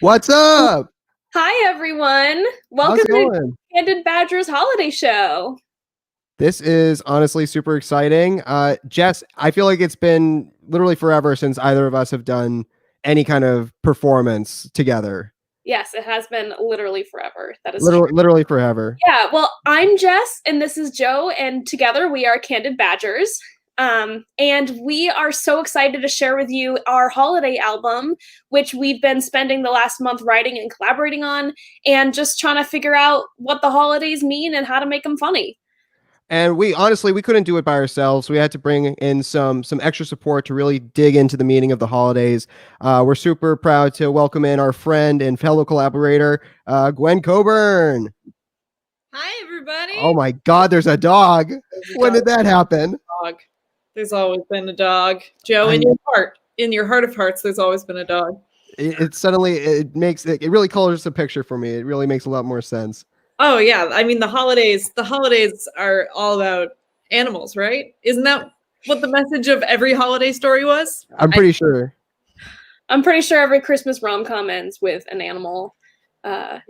What's up? Hi, everyone. How's Welcome it to going? Candid Badger's holiday show. This is honestly super exciting. Jess, I feel like it's been literally forever since either of us have done any kind of performance together. Yes, it has been literally forever. That is true. Literally forever. Yeah, well, I'm Jess and this is Joe, and together we are Candid Badgers. And we are so excited to share with you our holiday album, which we've been spending the last month writing and collaborating on, and just trying to figure out what the holidays mean and how to make them funny. And we honestly we couldn't do it by ourselves. We had to bring in some extra support to really dig into the meaning of the holidays. We're super proud to welcome in our friend and fellow collaborator, Gwen Coburn. Hi, Oh everybody. my God, there's a dog. There's a When dog. did that happen? Dog. There's always been a dog. Joe, in your heart of hearts, there's always been a dog. It suddenly it really colors the picture for me. It really makes a lot more sense. Oh yeah, I mean the holidays are all about animals, right? Isn't that what the message of every holiday story was? I'm pretty sure. I'm pretty sure every Christmas rom-com ends with an animal. Yeah.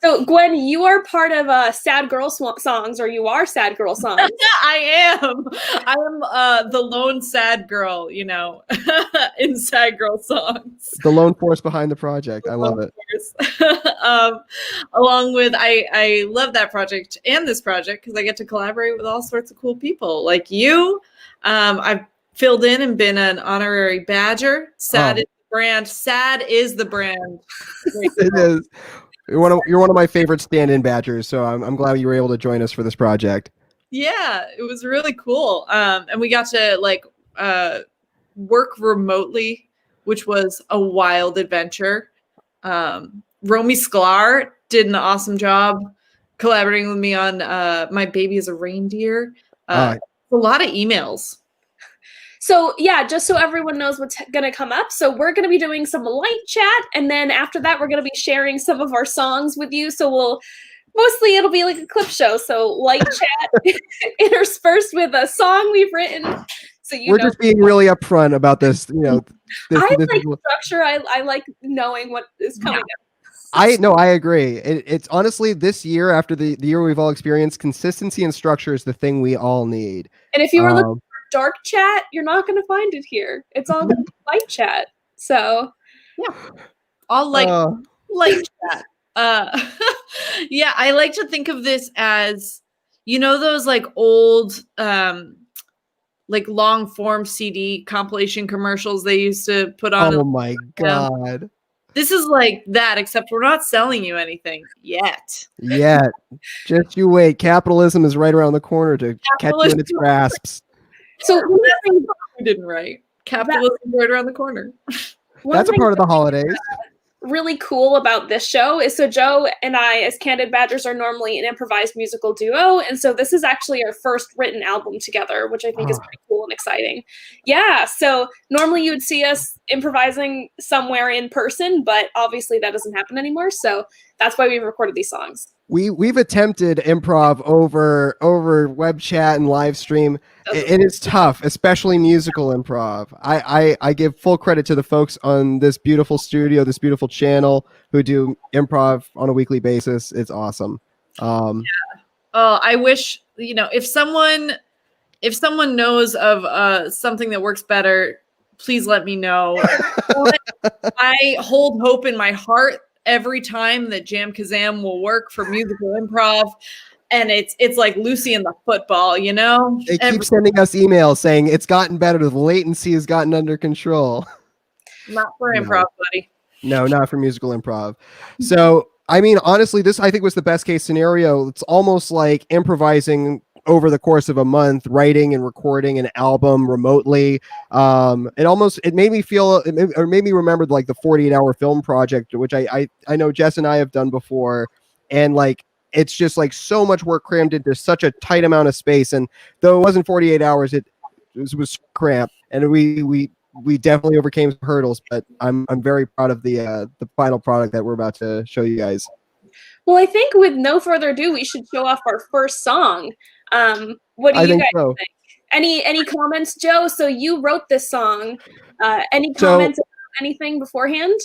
So, Gwen, you are part of Sad Girl Songs, or you are Sad Girl Songs. I am. I am the lone sad girl, in sad girl songs. The lone force behind the project. I love it. Along with, I love that project and this project because I get to collaborate with all sorts of cool people like you. I've filled in and been an honorary badger. Sad is the brand. Sad is the brand. It is. You're one of my favorite stand-in badgers, so I'm glad you were able to join us for this project. Yeah, it was really cool. And we got to work remotely, which was a wild adventure. Romy Sklar did an awesome job collaborating with me on My Baby is a Reindeer. A lot of emails. So yeah, just so everyone knows what's going to come up. So we're going to be doing some light chat. And then after that, we're going to be sharing some of our songs with you. So it'll be like a clip show. So light chat interspersed with a song we've written. So we're just being really upfront about this. I like structure. I like knowing what is coming up. I agree. It's honestly this year, after the year we've all experienced, consistency and structure is the thing we all need. And if you were looking for dark chat, you're not going to find it here. It's all light chat. So yeah, all light chat. Yeah, I like to think of this as, those like old like long form CD compilation commercials they used to put on. Oh my God. This is like that, except we're not selling you anything yet. Yet. Just you wait. Capitalism is right around the corner to catch you in its grasps. So we didn't write. Capitalism is right around the corner. That's a part of the holidays. Really cool about this show is so Joe and I, as Candid Badgers, are normally an improvised musical duo, and so this is actually our first written album together, which I think is pretty cool and exciting. Yeah, so normally you would see us improvising somewhere in person, but obviously that doesn't happen anymore, so that's why we've recorded these songs. We've attempted improv over web chat and live stream. It is tough, especially musical improv. I give full credit to the folks on this beautiful studio, this beautiful channel who do improv on a weekly basis. It's awesome. Yeah. Oh, I wish, if someone knows of something that works better, please let me know. I hold hope in my heart every time that Jam Kazam will work for musical improv, and it's like Lucy and the football, They keep sending us emails saying it's gotten better, the latency has gotten under control. Not for improv, buddy. No, not for musical improv. So I mean, honestly, this I think was the best case scenario. It's almost like improvising over the course of a month, writing and recording an album remotely. It made me feel, or made me remember like the 48-hour film project, which I know Jess and I have done before. And like, it's just like so much work crammed into such a tight amount of space. And though it wasn't 48 hours, it was cramped. And we definitely overcame some hurdles, but I'm very proud of the final product that we're about to show you guys. Well, I think with no further ado, we should show off our first song. What do you guys think? Any comments, Joe? So you wrote this song. Any comments about anything beforehand?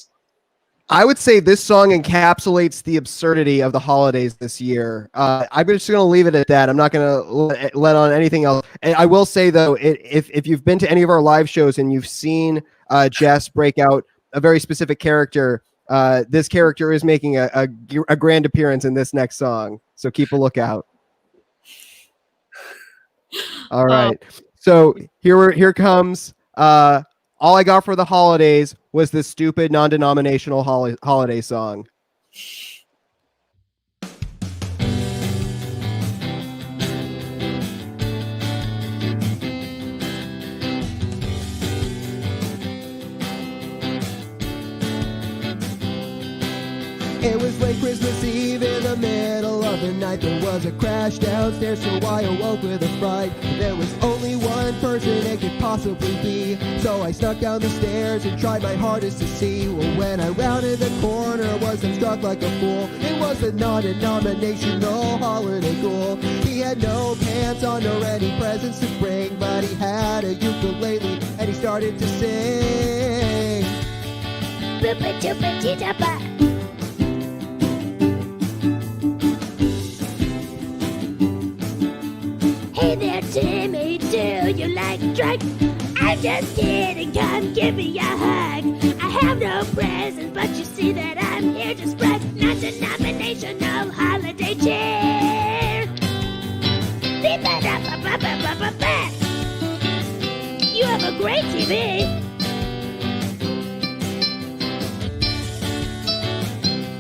I would say this song encapsulates the absurdity of the holidays this year. I'm just going to leave it at that. I'm not going to let on anything else. And I will say, though, if you've been to any of our live shows and you've seen Jess break out a very specific character, this character is making a grand appearance in this next song. So keep a lookout. All right. So here comes all I got for the holidays was this stupid non-denominational holiday song. It was late Christmas Eve in the middle of the night. There was a crash downstairs, so I awoke with a fright. There was only one person it could possibly be, so I snuck down the stairs and tried my hardest to see. Well, when I rounded the corner, I was struck like a fool. It was the non-denominational holiday ghoul. He had no pants on nor any presents to bring, but he had a ukulele and he started to sing. Hey there, Timmy, do you like drugs? I'm just kidding, come give me a hug. I have no presents, but you see that I'm here to spread non-denominational holiday cheer. You have a great TV.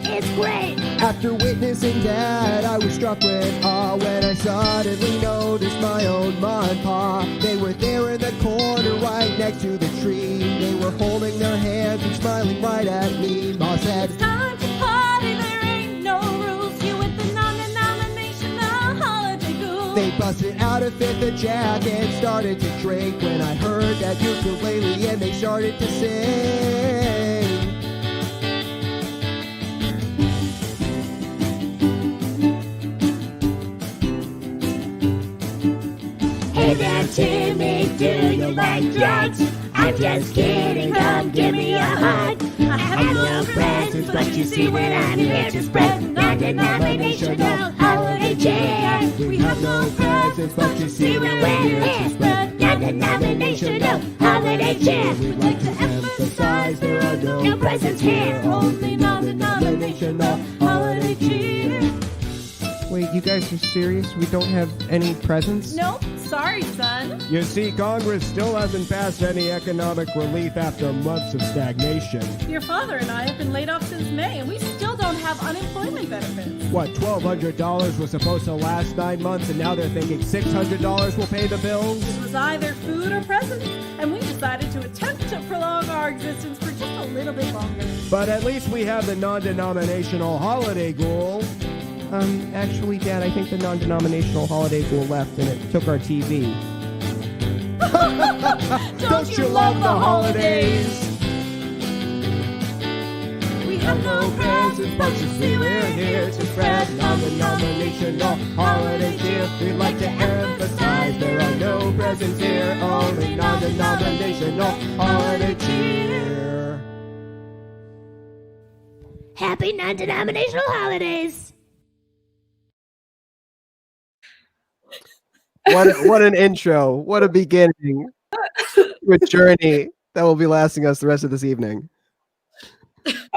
It's great. After witnessing that, I was struck with awe when I suddenly noticed my own mom and pa. They were there in the corner right next to the tree. They were holding their hands and smiling right at me. Ma said, It's time to party, there ain't no rules. You with the non-denominational holiday ghoul. they busted out a fifth of Jack and started to drink. When I heard that ukulele and they started to sing. Hey there, Timmy, do you like drugs? I'm just kidding, come give me a hug. I have no presents, but you see when I'm here to spread non-denominational holiday cheer. We have no presents, but you see when we're here to spread non-denominational holiday cheer. We'd like to emphasize there are no presents here, only non-denominational holiday cheer. Wait, you guys are serious? We don't have any presents? Nope. Sorry, son. You see, Congress still hasn't passed any economic relief after months of stagnation. Your father and I have been laid off since May, and we still don't have unemployment benefits. What, $1,200 was supposed to last 9 months, and now they're thinking $600 will pay the bills? It was either food or presents, and we decided to attempt to prolong our existence for just a little bit longer. But at least we have the non-denominational holiday ghoul. Actually, Dad, I think the non-denominational holiday ghoul left and it took our TV. Don't you love the holidays? We have no presents, but you see we're here to spread non-denominational holiday cheer. We'd like to emphasize there are no presents here, only non-denominational holiday cheer. Happy non-denominational holidays. What an intro. What a beginning to a journey that will be lasting us the rest of this evening.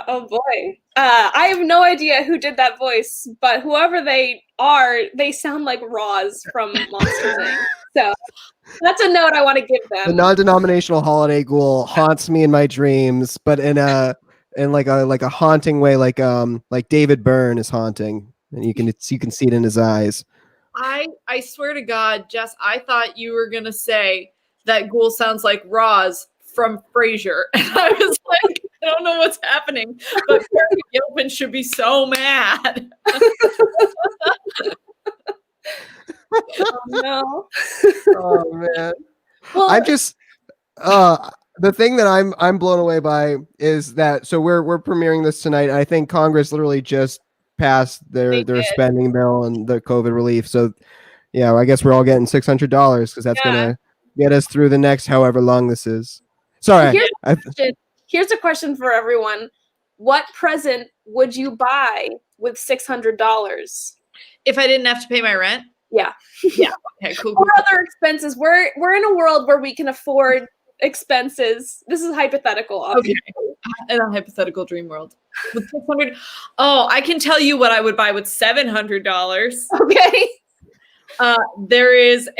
Oh boy. I have no idea who did that voice, but whoever they are, they sound like Roz from Monsters Inc. So that's a note I want to give The them. non-denominational holiday ghoul haunts me in my dreams, but in like a haunting way, like David Byrne is haunting, and you can see it in his eyes. I swear to God, Jess, I thought you were gonna say that ghoul sounds like Roz from Frasier, and I was like, I don't know what's happening, but Barry Gilpin should be so mad. Oh, no. Oh man. Well, I'm just the thing that I'm blown away by is that we're premiering this tonight, and I think Congress literally just passed their spending bill and the COVID relief. So yeah, I guess we're all getting $600 because that's gonna get us through the next however long this is. Sorry. Here's a question for everyone. what present would you buy with $600? If I didn't have to pay my rent? Yeah. Yeah. Okay, cool. Or other expenses. We're in a world where we can afford expenses. This is hypothetical, obviously. Okay. In a hypothetical dream world. With 600, I can tell you what I would buy with $700. Okay. There is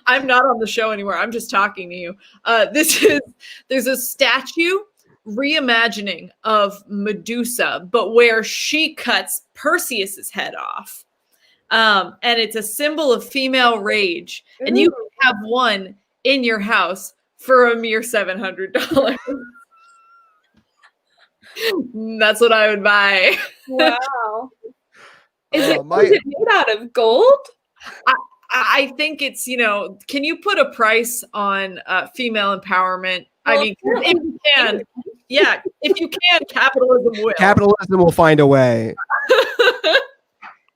I'm not on the show anymore. I'm just talking to you. There's a statue reimagining of Medusa, but where she cuts Perseus's head off. And it's a symbol of female rage. And you can have one in your house for a mere $700. That's what I would buy. Wow. Is it My- made out of gold? I think it's, can you put a price on female empowerment? Well, I mean, if you can, yeah, if you can, capitalism will. Capitalism will find a way.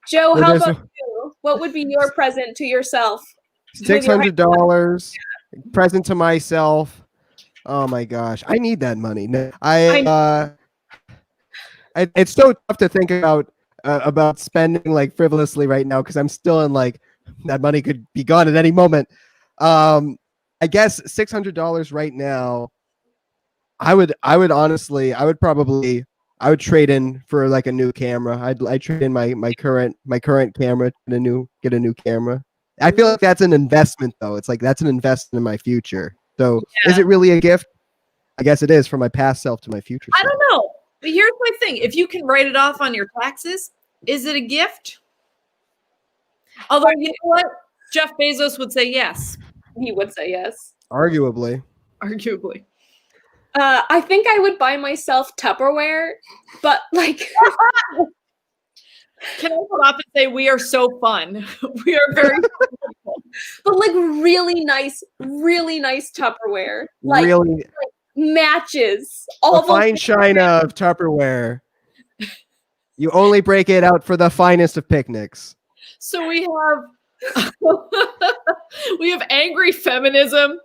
Joe, Well, how there's about you? What would be your present to yourself? $600 present to myself. Oh my gosh, I need that money. No, it's so tough to think about spending like frivolously right now because I'm still in like that money could be gone at any moment. I guess $600 right now. I would trade in for like a new camera. I'd trade in my current camera to get a new camera. I feel like that's an investment though. It's like that's an investment in my future. So is it really a gift? I guess it is for my past self to my future self. I don't know. But here's my thing. If you can write it off on your taxes, is it a gift? Although, you know what? Jeff Bezos would say yes. He would say yes. Arguably. I think I would buy myself Tupperware, but like Can I come up and say we are so fun? We are very but like really nice Tupperware. Like, Really, like matches. a All fine china of Tupperware. You only break it out for the finest of picnics. So we have we have angry feminism,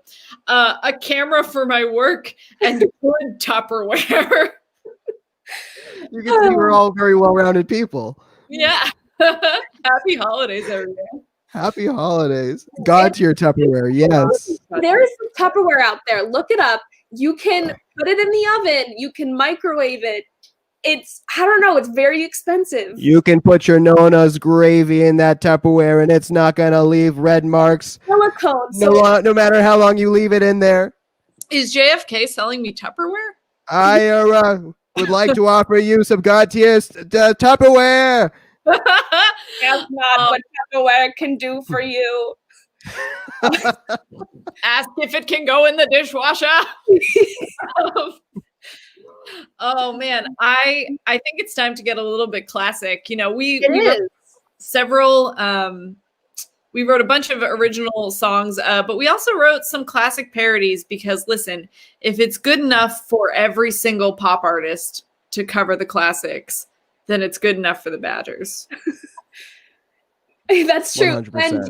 a camera for my work, and good Tupperware. You can see we're all very well-rounded people. Yeah. Happy holidays, everyone. Happy holidays. God to your Tupperware. Yes. There is some Tupperware out there. Look it up. You can put it in the oven. You can microwave it. I don't know. It's very expensive. You can put your Nona's gravy in that Tupperware and it's not going to leave red marks. Silicone. No matter how long you leave it in there. Is JFK selling me Tupperware? I would like to offer you some God tier Tupperware. That's not what Tupperware can do for you. Ask if it can go in the dishwasher. Oh man, I think it's time to get a little bit classic. We wrote several. We wrote a bunch of original songs, but we also wrote some classic parodies because listen, if it's good enough for every single pop artist to cover the classics, then it's good enough for the Badgers. That's true. 100%.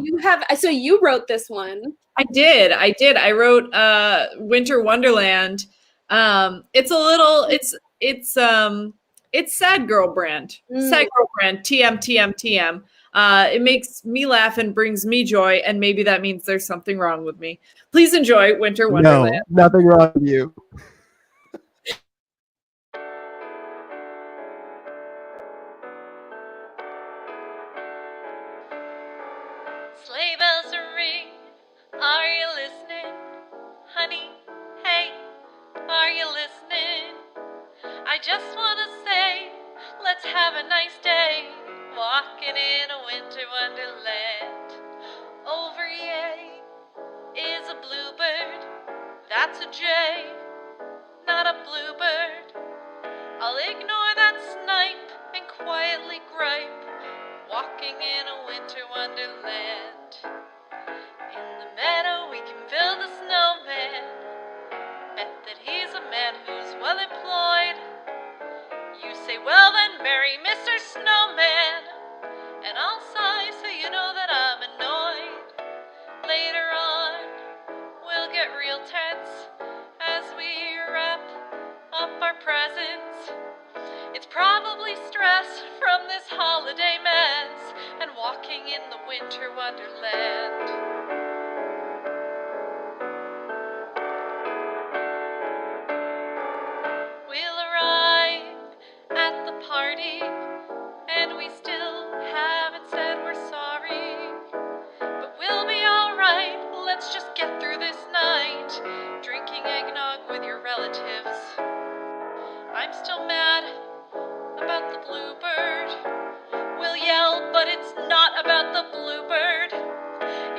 And you wrote this one. I did. I wrote Winter Wonderland. It's sad girl brand. Sad girl brand. TM. It makes me laugh and brings me joy, and maybe that means there's something wrong with me. Please enjoy Winter Wonderland. No, nothing wrong with you. Sleigh bells are ring, are you listening? Honey, hey, are you listening? I just want to say, let's have a nice day, walking in a winter wonderland. Over yay is a bluebird, that's a jay, not a bluebird. I'll ignore that snipe and quietly gripe, walking in a winter wonderland. In the meadow we can build a snowman, bet that he's a man who's well employed. You say, well then, marry Mr. Snowman, and I'll sigh so you know that I'm annoyed. Later on, we'll get real tense as we wrap presents. It's probably stress from this holiday mess and walking in the winter wonderland. We'll arrive at the party, and we still haven't said we're sorry. But we'll be alright, let's just get through this night, drinking eggnog with your relatives. I'm still mad about the bluebird. We'll yell, but it's not about the bluebird.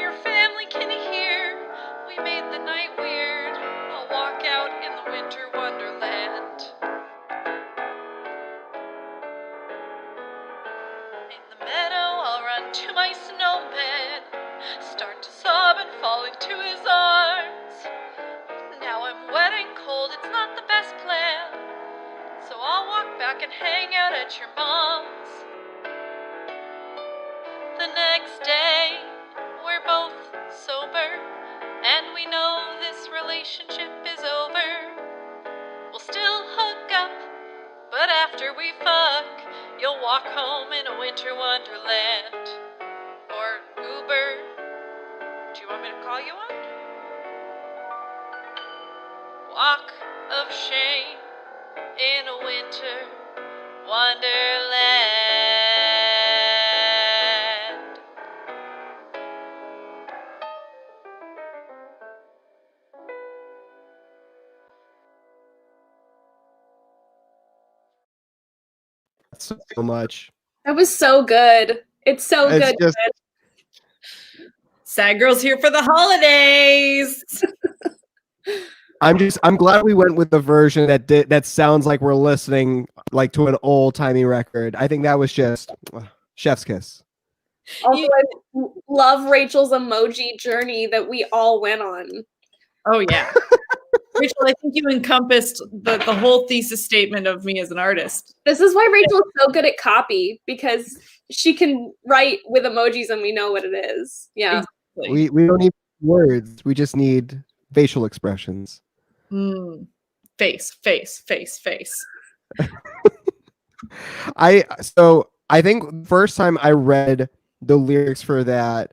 Your family can hear, we made the night weird. I'll walk out in the winter wonderland. In the meadow, I'll run to my snowman, start to sob and fall into his arms. Now I'm wet and cold, it's not the best plan, so I'll walk back and hang out at your mom's. The next day, we're both sober, and we know this relationship is over. We'll still hook up, but after we fuck, you'll walk home in a winter wonderland. Or Uber. Do you want me to call you one? Walk of shame in a winter wonderland. So much. That was so good. It's so It's good. just- Sad girls here for the holidays. I'm glad we went with the version that sounds like we're listening like to an old timey record. I think that was just chef's kiss. Also, I love Rachel's emoji journey that we all went on. Oh yeah. Rachel, I think you encompassed the whole thesis statement of me as an artist. This is why Rachel is so good at copy, because she can write with emojis and we know what it is. Yeah. Exactly. We don't need words. We just need facial expressions. Face. I think first time I read the lyrics for that,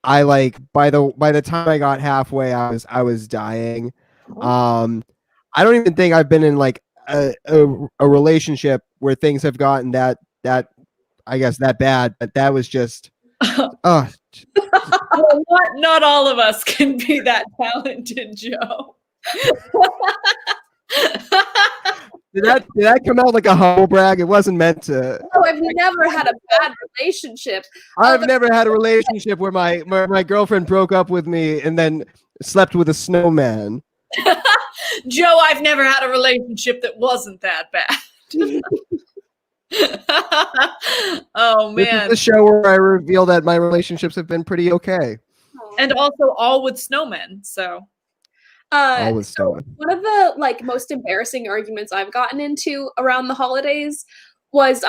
I like by the time I got halfway, I was dying. I don't even think I've been in like a relationship where things have gotten that I guess that bad, but that was just Well, not all of us can be that talented, Joe. did that come out like a humble brag? It wasn't meant to. Oh, I've never had a bad relationship. I've never had a relationship where my girlfriend broke up with me and then slept with a snowman. Joe, I've never had a relationship that wasn't that bad. Oh This is man. the show where I reveal that my relationships have been pretty okay. And also all with snowmen. So Always snowman. One of the like most embarrassing arguments I've gotten into around the holidays was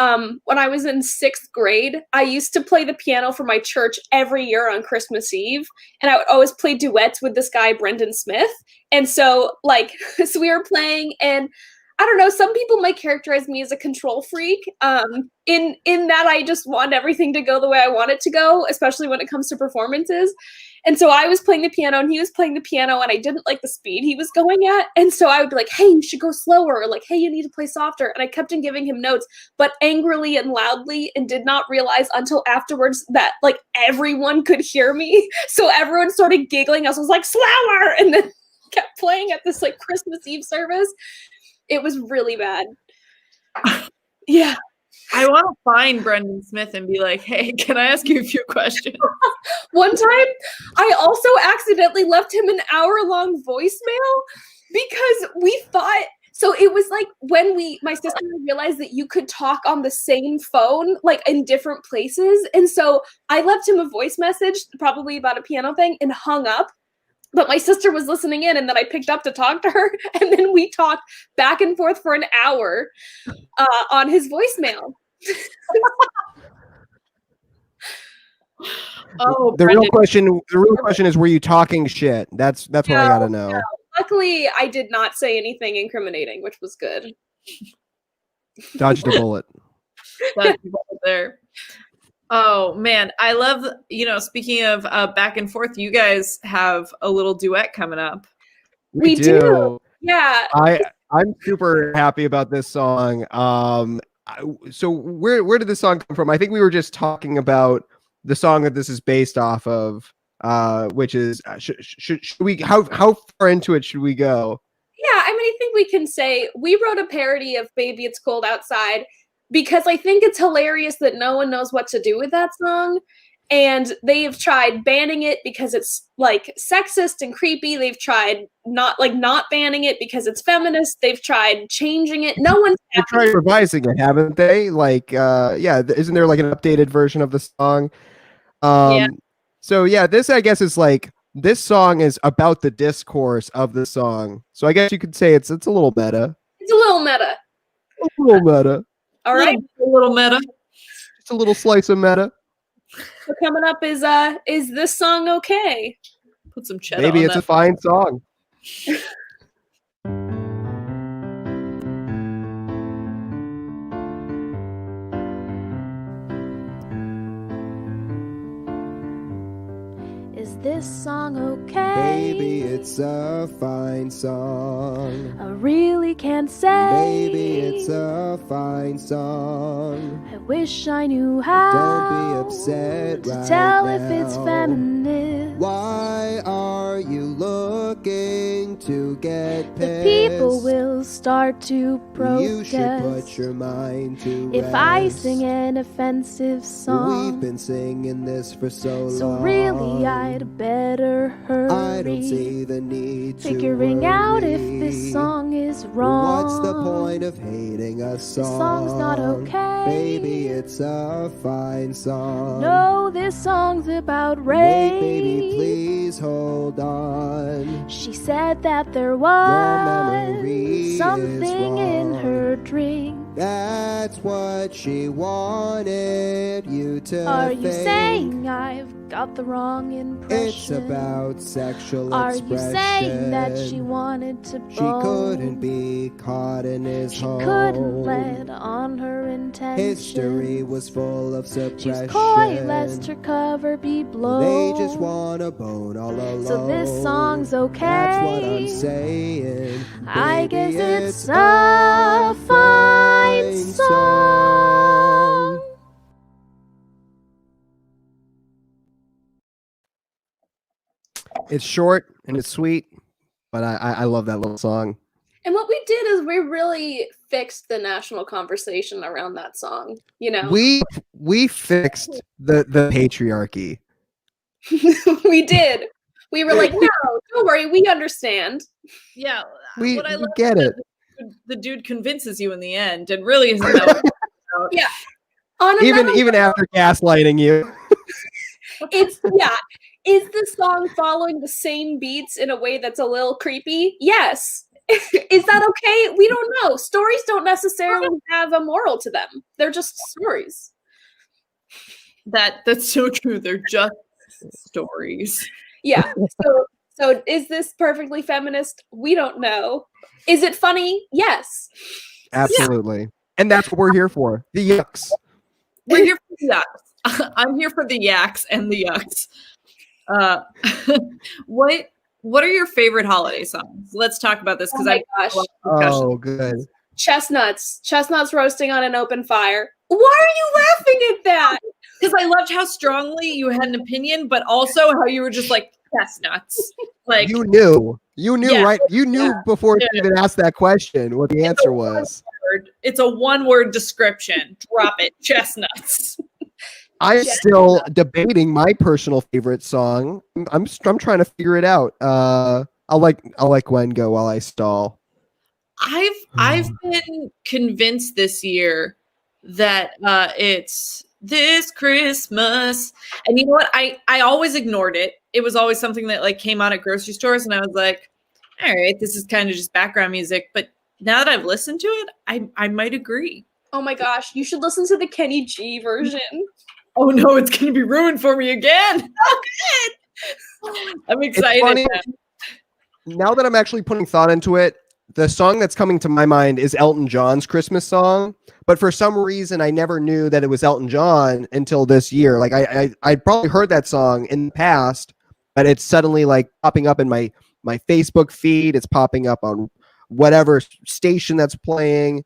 when I was in 6th grade. I used to play the piano for my church every year on Christmas Eve, and I would always play duets with this guy Brendan Smith. And so like so we were playing, and I don't know, some people might characterize me as a control freak. In that I just want everything to go the way I want it to go, especially when it comes to performances. And so I was playing the piano and he was playing the piano, and I didn't like the speed he was going at. And so I would be like, hey, you should go slower, or like, hey, you need to play softer. And I kept on giving him notes, but angrily and loudly, and did not realize until afterwards that like everyone could hear me. So everyone started giggling. I was like, slower, and then kept playing at this like Christmas Eve service. It was really bad. Yeah. I want to find Brendan Smith and be like, hey, can I ask you a few questions? One time, I also accidentally left him an hour-long voicemail because we thought, so it was like when my sister realized that you could talk on the same phone, like in different places. And so I left him a voice message, probably about a piano thing, and hung up. But my sister was listening in, and then I picked up to talk to her, and then we talked back and forth for an hour on his voicemail. Oh, The Brendan. real question is, were you talking shit? That's what I gotta know. No. Luckily, I did not say anything incriminating, which was good. Dodged a bullet. That's there. Oh man, I love, speaking of back and forth, you guys have a little duet coming up. We do. Yeah. I'm super happy about this song. So where did this song come from? I think we were just talking about the song that this is based off of, which is should we how far into it should we go? Yeah, I mean, I think we can say we wrote a parody of Baby It's Cold Outside because I think it's hilarious that no one knows what to do with that song. And they've tried banning it because it's like sexist and creepy. They've tried not banning it because it's feminist. They've tried changing it. No one's They tried revising it, haven't they? Like, isn't there like an updated version of the song? Yeah. So yeah, this I guess is like this song is about the discourse of the song. So I guess you could say it's a little meta. It's a little meta. A little meta. All right. A little meta. Just a little slice of meta. So coming up is this song okay? Put some cheddar Maybe on it's that. a fine song. Is this song okay? Baby, it's a fine song. I really can't say. Baby, it's a fine song. I wish I knew how. Don't be upset to right tell now. if it's feminist. Why are you looking to get The pissed? people will start to protest. You should put your mind to if rest. I sing an offensive song. We've been singing this for so long. So really I'd better hurry. I don't see the need to figuring out if worry. this song is wrong. What's the point of hating a song? This song's not okay. Baby, it's a fine song. No, this song's about rape. Wait, baby, please hold on. She said that there memory was is something in wrong. her drink. That's what she wanted you to Are think. you saying I've got the wrong impression? It's about sexual Are expression. you saying that she wanted to She bone? couldn't be caught in his She home. couldn't let on her intentions. History was full of suppression. She's coy, lest her cover be blown. They just want a bone all alone. So this song's okay. That's what I'm saying. I Baby, guess it's a fine song. It's short and it's sweet, but I love that little song. And what we did is we really fixed the national conversation around that song. You know, We fixed the patriarchy. we did. We were like, no, don't worry, we understand. Yeah. We what I love get is it. that the dude convinces you in the end and really isn't that what it's about. Yeah. On another Even after gaslighting you. it's yeah. Is the song following the same beats in a way that's a little creepy? Yes. Is that okay? We don't know. Stories don't necessarily have a moral to them. They're just stories. That's so true. They're just stories. Yeah. So is this perfectly feminist? We don't know. Is it funny? Yes. Absolutely. And that's what we're here for. The yucks. We're here for the yucks. I'm here for the yaks and the yucks. What are your favorite holiday songs? Let's talk about this because Oh my gosh. Oh, good. Chestnuts roasting on an open fire. Why are you laughing at that? Because I loved how strongly you had an opinion, but also how you were just like chestnuts. Like You knew. Yeah. Right? You knew before you even asked that question what the answer was. it's a one-word description. Drop it. Chestnuts. I'm still debating my personal favorite song. I'm trying to figure it out. I'll let Gwen go while I stall. I've been convinced this year that it's This Christmas. And you know what? I always ignored it. It was always something that like came on at grocery stores and I was like, all right, this is kind of just background music. But now that I've listened to it, I might agree. Oh my gosh, you should listen to the Kenny G version. Oh no, it's going to be ruined for me again. Oh, good. I'm excited. funny. Now that I'm actually putting thought into it, the song that's coming to my mind is Elton John's Christmas song, but for some reason I never knew that it was Elton John until this year. Like I'd probably heard that song in the past, but it's suddenly like popping up in my Facebook feed. It's popping up on whatever station that's playing.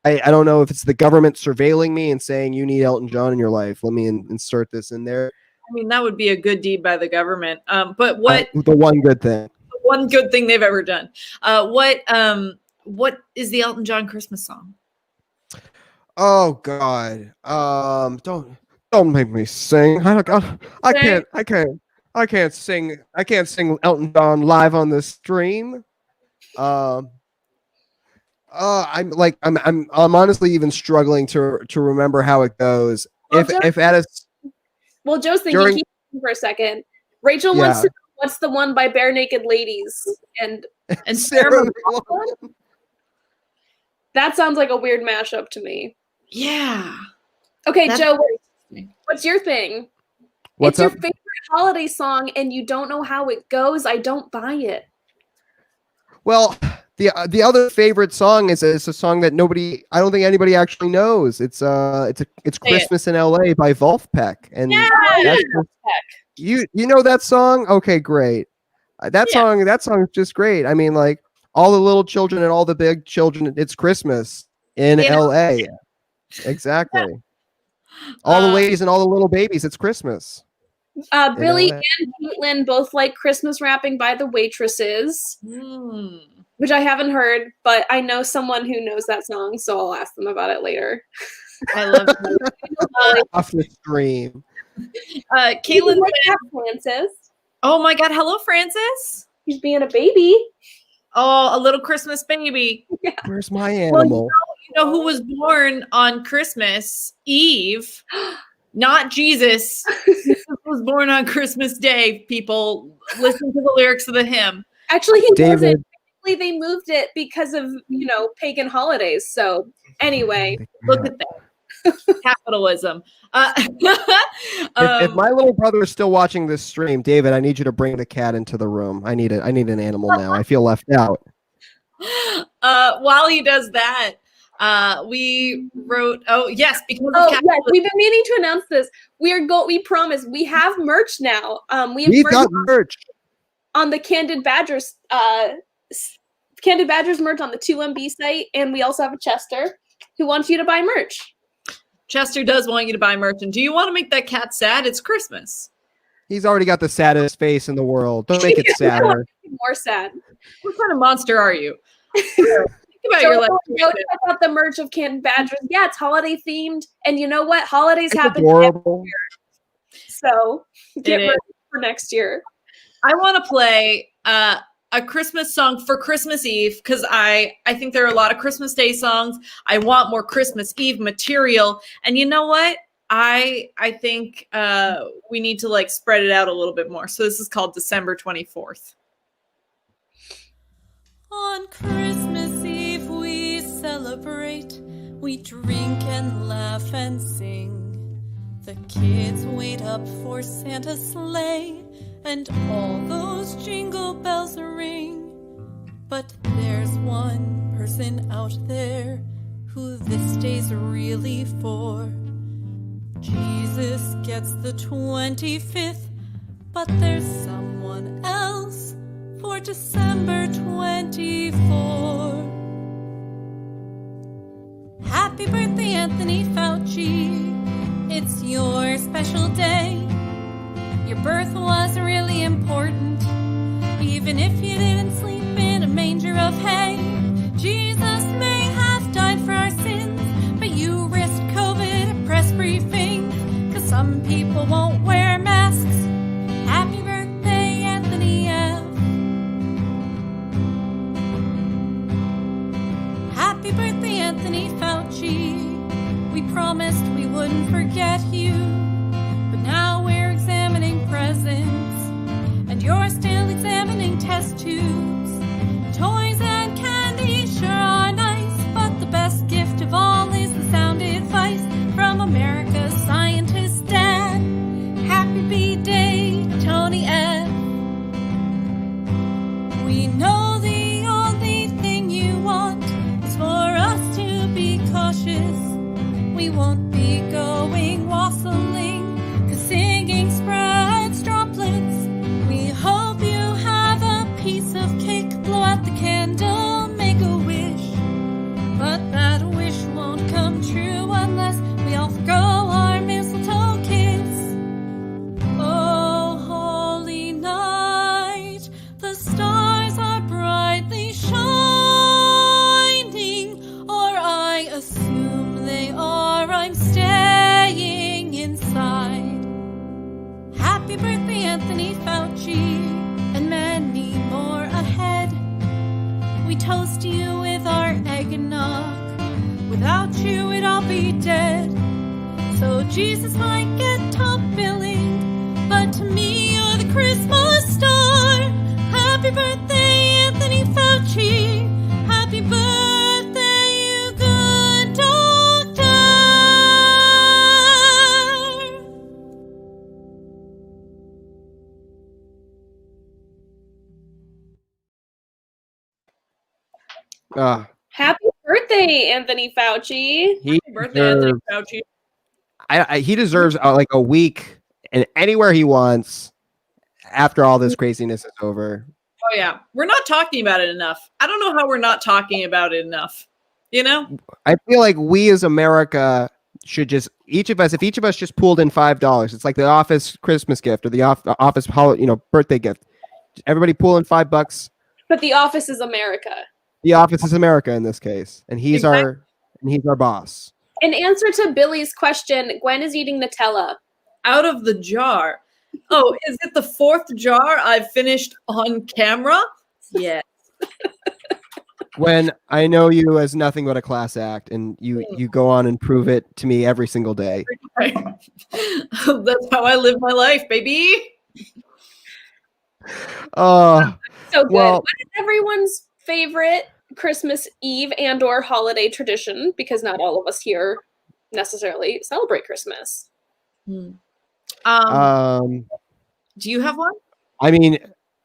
I don't know if it's the government surveilling me and saying you need Elton John in your life. Let me insert this in there. I mean, that would be a good deed by the government. But what The one good thing. one good thing they've ever done? What is the Elton John Christmas song? Oh God. Don't make me sing. I can't sing. I can't sing Elton John live on the stream. I'm honestly even struggling to remember how it goes. Well, If at a Well, Joe's thinking, During- keep thinking for a second. Rachel wants to know what's the one by Bare Naked Ladies, and Sarah McLachlan? That sounds like a weird mashup to me. Yeah. Okay, That's Joe, interesting. what's your thing? What's it's up? your favorite holiday song, and you don't know how it goes. I don't buy it. Well, the other favorite song is a song that I don't think anybody actually knows. It's Christmas in LA by Wolfpack, and that's you know that song. Okay, great. That song is just great. I mean, like all the little children and all the big children. It's Christmas in LA. Exactly. All the ladies and all the little babies. It's Christmas. Billy and Caitlin both like Christmas wrapping by the Waitresses, which I haven't heard, but I know someone who knows that song, so I'll ask them about it later. I love it. Off the stream. Caitlin. Francis. Oh my God! Hello, Francis. She's being a baby. Oh, a little Christmas baby. Yeah. Where's my animal? You know who was born on Christmas Eve? Not Jesus. Jesus was born on Christmas Day. People, listen to the lyrics of the hymn. Actually, he David. wasn't. They moved it because of pagan holidays. So anyway, Look at that. Capitalism. If my little brother is still watching this stream, David, I need you to bring the cat into the room. I need an animal now. I feel left out. While he does that, we wrote. Oh yes, because of yes, we've been meaning to announce this. We promise we have merch now. We've got merch on the Candid Badgers. Candid Badgers merch on the 2MB site, and we also have a Chester who wants you to buy merch. Chester does want you to buy merch. And do you want to make that cat sad? It's Christmas. He's already got the saddest face in the world. Don't make it sadder. More sad. What kind of monster are you? Think about your life. Go check out the merch of Candid Badgers. Yeah, it's holiday themed, and you know what? Holidays It's happen adorable. every year. So get ready for next year. I want to play a Christmas song for Christmas Eve because I think there are a lot of Christmas Day songs. I want more Christmas Eve material. And you know what? I think we need to spread it out a little bit more. So this is called December 24th. On Christmas Eve we celebrate. We drink and laugh and sing. The kids wait up for Santa's sleigh, and all those jingle bells ring. But there's one person out there who this day's really for. Jesus gets the 25th, but there's someone else for December 24. Happy birthday, Anthony Fauci. It's your special day. Your birth was really important, even if you didn't sleep in a manger of hay. Jesus may have died for our sins, but you risked COVID at press briefings, 'cause some people won't wear masks. Happy birthday, Anthony F. Happy birthday, Anthony Fauci. We promised we wouldn't forget you, but now we're examining presents, and you're still examining test tubes. Toys and candy sure are nice, but the best gift of all is the sound advice from America's scientist dad. Happy B-Day, Tony F. We know the only thing you feast you with our eggnog. Without you, we'd all be dead. So Jesus might get top billing, but to me, you're the Christmas star. Happy birthday, Anthony Fauci. Happy birthday, you good doctor. Happy birthday, Anthony Fauci. He Happy birthday, Anthony deserves, Fauci. he deserves like a week and anywhere he wants after all this craziness is over. Oh yeah, we're not talking about it enough. I don't know how we're not talking about it enough. You know? I feel like we as America should just if each of us just pooled in $5, it's like the office Christmas gift or the office birthday gift. Everybody pool in $5. But the office is America. The office is America in this case, and he's our boss. In answer to Billy's question, Gwen is eating Nutella. Out of the jar. Oh, is it the 4th jar I've finished on camera? Yeah. When I know you as nothing but a class act, and you go on and prove it to me every single day. That's how I live my life, baby. Oh, So good. well, What is everyone's favorite Christmas Eve and or holiday tradition? Because not all of us here necessarily celebrate Christmas. Do you have one? I mean,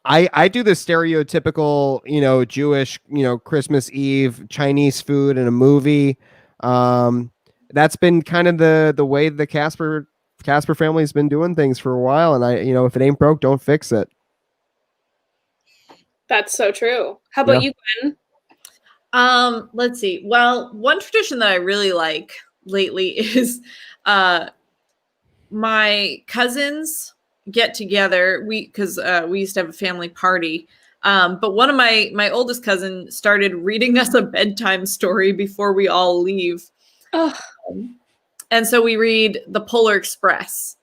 I do the stereotypical, Jewish, Christmas Eve, Chinese food and a movie. That's been kind of the way the Casper family's been doing things for a while. And if it ain't broke, don't fix it. That's so true. How about you, Gwen? Let's see. Well, one tradition that I really like lately is my cousins get together. Because we used to have a family party. But one of my oldest cousin started reading us a bedtime story before we all leave. Oh. And so we read The Polar Express.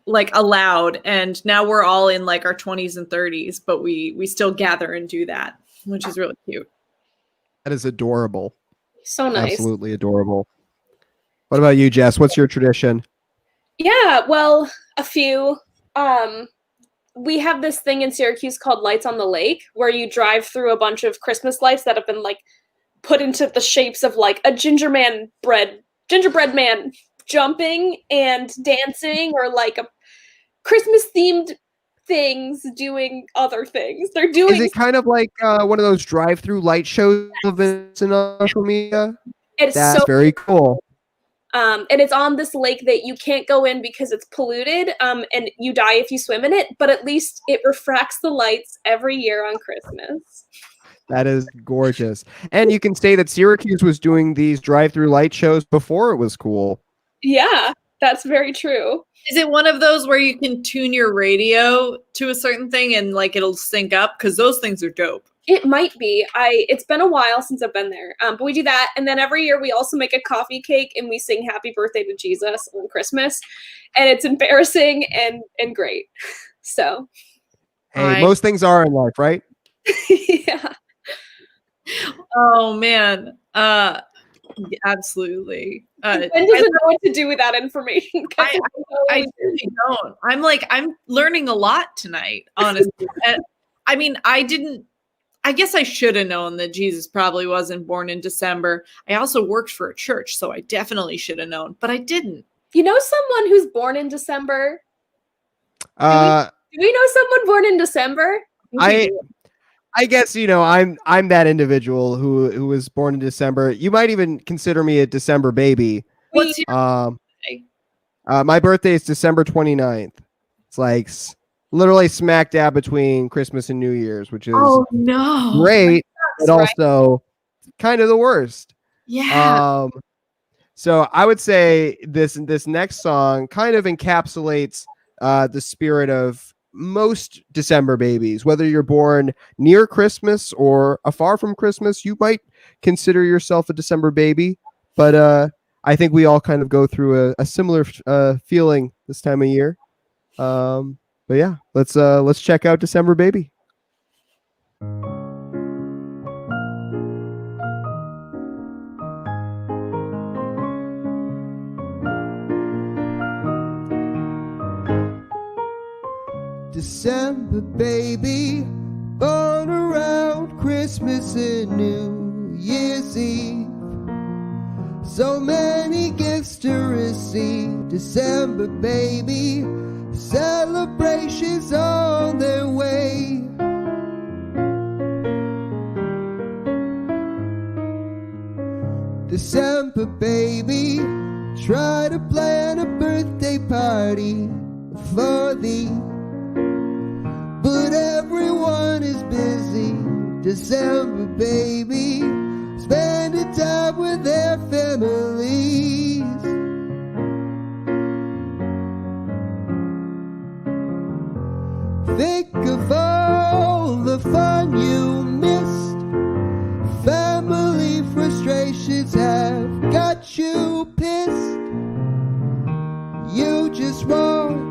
Like aloud, and now we're all in like our 20s and 30s, but we still gather and do that, which is really cute. That is adorable. So nice. Absolutely adorable. What about you, Jess? What's your tradition? Yeah, well, a few. We have this thing in Syracuse called Lights on the Lake, where you drive through a bunch of Christmas lights that have been like put into the shapes of like a gingerbread man jumping and dancing, or like a Christmas themed things doing other things. They're doing. Is it kind of like one of those drive-through light shows events in social media? It's That's so very cool. And it's on this lake that you can't go in because it's polluted, and you die if you swim in it, but at least it refracts the lights every year on Christmas. That is gorgeous. And you can say that Syracuse was doing these drive-through light shows before it was cool. Yeah, that's very true. Is it one of those where you can tune your radio to a certain thing and like it'll sync up? Because those things are dope. It might be. It's been a while since I've been there, but we do that, and then every year we also make a coffee cake and we sing "Happy Birthday" to Jesus on Christmas, and it's embarrassing and great. So, hey, most things are in life, right? yeah. Oh man, absolutely. Gwen doesn't know what to do with that information. I really don't. I'm learning a lot tonight, honestly. And, I mean, I guess I should have known that Jesus probably wasn't born in December. I also worked for a church, so I definitely should have known, but I didn't. You know someone who's born in December? Do we know someone born in December? I guess I'm that individual who was born in December. You might even consider me a December baby. What's your birthday? My birthday is December 29th. It's like literally smack dab between Christmas and New Year's, which is great, but also kind of the worst. Yeah. So I would say this next song kind of encapsulates the spirit of most December babies. Whether you're born near Christmas or afar from Christmas, you might consider yourself a December baby. But I think we all kind of go through a similar feeling this time of year. But yeah, let's check out December Baby. December baby, born around Christmas and New Year's Eve. So many gifts to receive. December baby, celebrations on their way. December baby, try to plan a birthday party for thee, but everyone is busy. December baby, spending time with their families. Think of all the fun you missed. Family frustrations have got you pissed. You just want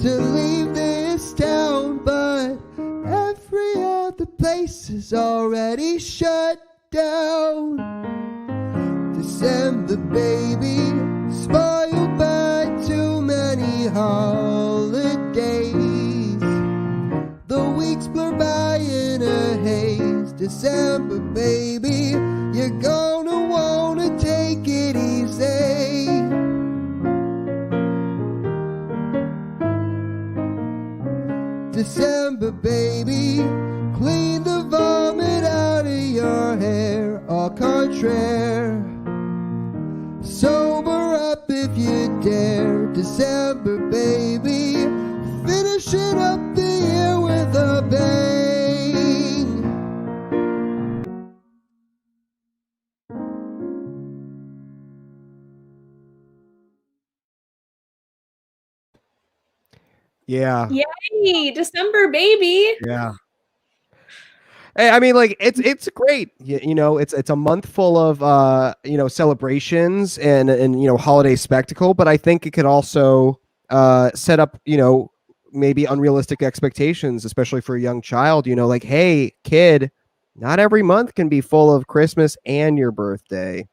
to leave this town, but every other place is already shut down. December baby, spoiled by too many holidays. The weeks blur by in a haze. December baby, you're gonna wanna take it easy. December baby, clean the vomit out of your hair, au contraire. Sober up if you dare. December baby, finishing up the year with a bang. Yeah. Yay, December baby. Yeah. Hey, I mean, like it's great. You know, it's a month full of celebrations and holiday spectacle. But I think it could also set up maybe unrealistic expectations, especially for a young child. Like, hey, kid, not every month can be full of Christmas and your birthday.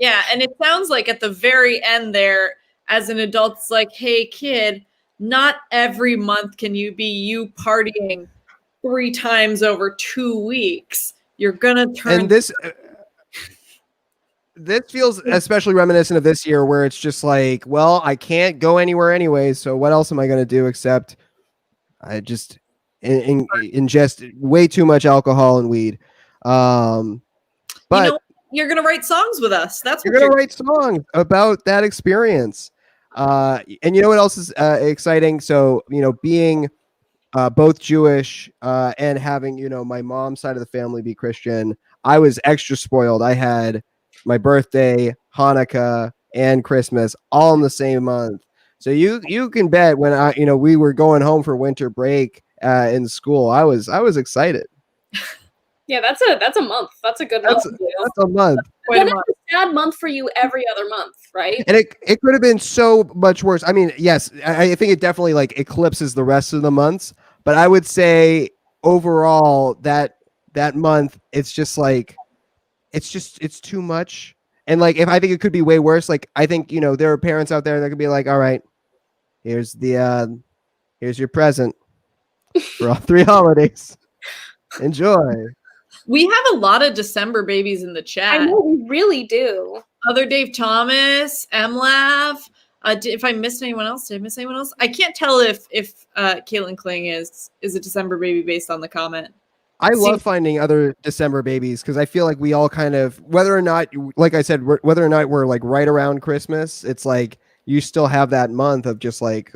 Yeah, and it sounds like at the very end there, as an adult, it's like, hey, kid, not every month can you partying 3 times over 2 weeks. You're gonna turn. And this feels especially reminiscent of this year, where it's just like, well, I can't go anywhere anyway, so what else am I going to do except I just ingest way too much alcohol and weed. But you're gonna write songs with us. That's you're what going to write songs about that experience. And you know what else is exciting? So, being both Jewish and having, my mom's side of the family be Christian, I was extra spoiled. I had my birthday, Hanukkah, and Christmas all in the same month. So you can bet when we were going home for winter break in school, I was excited. Yeah, that's a month. That's a good month. That's a month. Then it's a sad month for you every other month, right? And it could have been so much worse. I mean, yes, I think it definitely like eclipses the rest of the months. But I would say overall that month, it's just like, it's too much. And like, if I think it could be way worse, like I think, there are parents out there that could be like, all right, here's your present for all 3 holidays. Enjoy. We have a lot of December babies in the chat. I know, we really do. Other Dave Thomas, MLav. If I missed anyone else, did I miss anyone else? I can't tell if Caitlin Kling is a December baby based on the comment. I love finding other December babies because I feel like we all kind of, whether or not, like I said, whether or not we're like right around Christmas, it's like you still have that month of just like,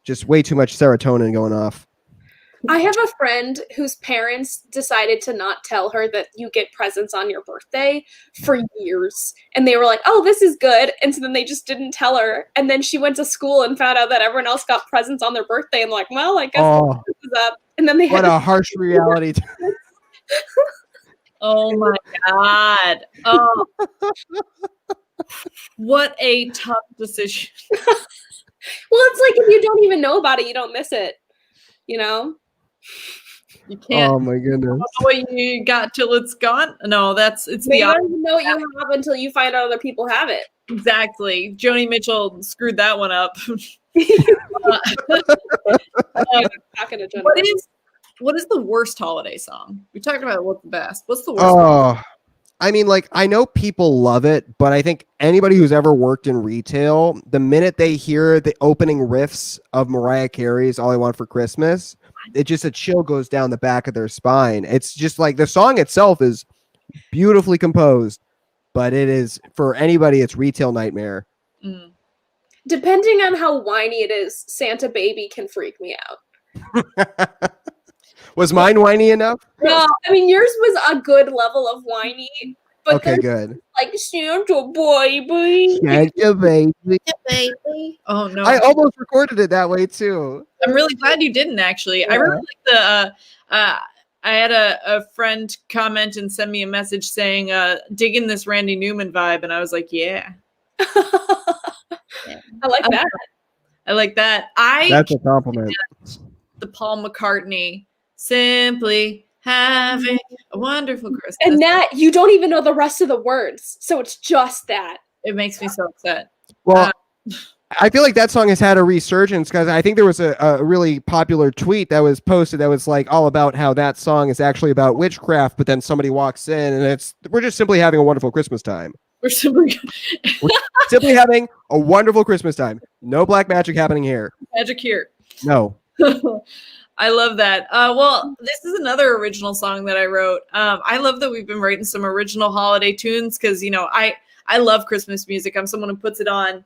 just way too much serotonin going off. I have a friend whose parents decided to not tell her that you get presents on your birthday for years. And they were like, oh, this is good. And so then they just didn't tell her. And then she went to school and found out that everyone else got presents on their birthday. And like, well, I guess this is up. And then they had a harsh reality. Oh my God. Oh, what a tough decision. Well, it's like if you don't even know about it, you don't miss it. You can't. Oh my goodness! Know what you got till it's gone. No, it's you the don't even know what you have until you find out other people have it. Exactly. Joni Mitchell screwed that one up. Back in agenda. What is the worst holiday song? We talked about what's the best. What's the worst? Oh, I mean, like, I know people love it, but I think anybody who's ever worked in retail, the minute they hear the opening riffs of Mariah Carey's All I Want for Christmas, it just a chill goes down the back of their spine. It's just like the song itself is beautifully composed, but it is, for anybody, it's retail nightmare. Mm. Depending on how whiny it is, Santa Baby can freak me out. Was mine whiny enough? No, I mean yours was a good level of whiny, but Okay, there's good. like Santa Baby. Santa baby. Oh no! I almost recorded it that way too. I'm really glad you didn't actually. I really like the I had a friend comment and send me a message saying digging this Randy Newman vibe, and I was like, yeah. I like that. I like that. That's a compliment. The Paul McCartney simply having a wonderful Christmas. And Nat, you don't even know the rest of the words, so it's just that. It makes me so upset. Well, I feel like that song has had a resurgence because I think there was a really popular tweet that was posted that was like all about how that song is actually about witchcraft, but then somebody walks in and we're just simply having a wonderful Christmas time. We're simply having a wonderful Christmas time. No black magic happening here. magic here. No. I love that. Well, this is another original song that I wrote. I love that we've been writing some original holiday tunes because, you know, I love Christmas music. I'm someone who puts it on